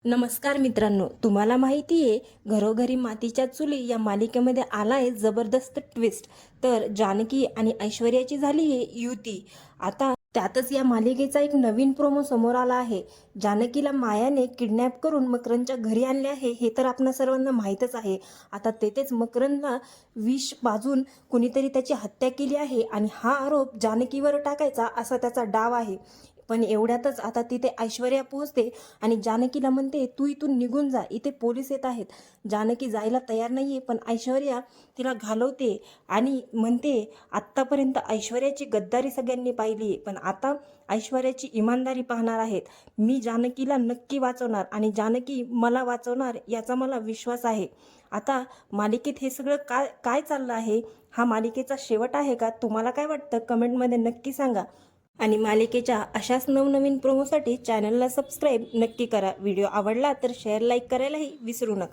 नमस्कार मित्रांनो, तुम्हाला माहिती आहे घरोघरी मातीच्या चुली या मालिकेमध्ये आला आहे जबरदस्त ट्विस्ट. तर जानकी आणि ऐश्वर्याची झाली आहे युती. आता त्यातच या मालिकेचा एक नवीन प्रोमो समोर आला आहे. जानकीला मायाने किडनॅप करून मकरंदच्या घरी आणले आहे हे तर आपणा सर्वांना माहीतच आहे. आता तेथेच मकरंदला विष पाजून कुणीतरी त्याची हत्या केली आहे आणि हा आरोप जानकीवर टाकायचा असा त्याचा डाव आहे. पण एवढ्यातच आता तिथे ऐश्वर्या पोहोचते आणि जानकीला म्हणते, तू इथून निघून जा, इथे पोलीस येत आहेत. जानकी जायला तयार नाहीये, पण ऐश्वर्या तिला घालवते आणि म्हणते, आत्तापर्यंत ऐश्वर्याची गद्दारी सगळ्यांनी पाहिली, पण आता ऐश्वर्याची इमानदारी पाहणार आहेत. मी जानकीला नक्की वाचवणार आणि जानकी मला वाचवणार याचा मला विश्वास आहे. आता मालिकेत हे सगळं काय काय चाललं आहे? हा मालिकेचा शेवट आहे का? तुम्हाला काय वाटतं? कमेंटमध्ये नक्की सांगा. आणि मालिकेच्या अशाच नवनवीन प्रोमोसाठी चॅनलला सबस्क्राईब नक्की करा. व्हिडिओ आवडला तर शेअर लाईक करायलाही विसरू नका.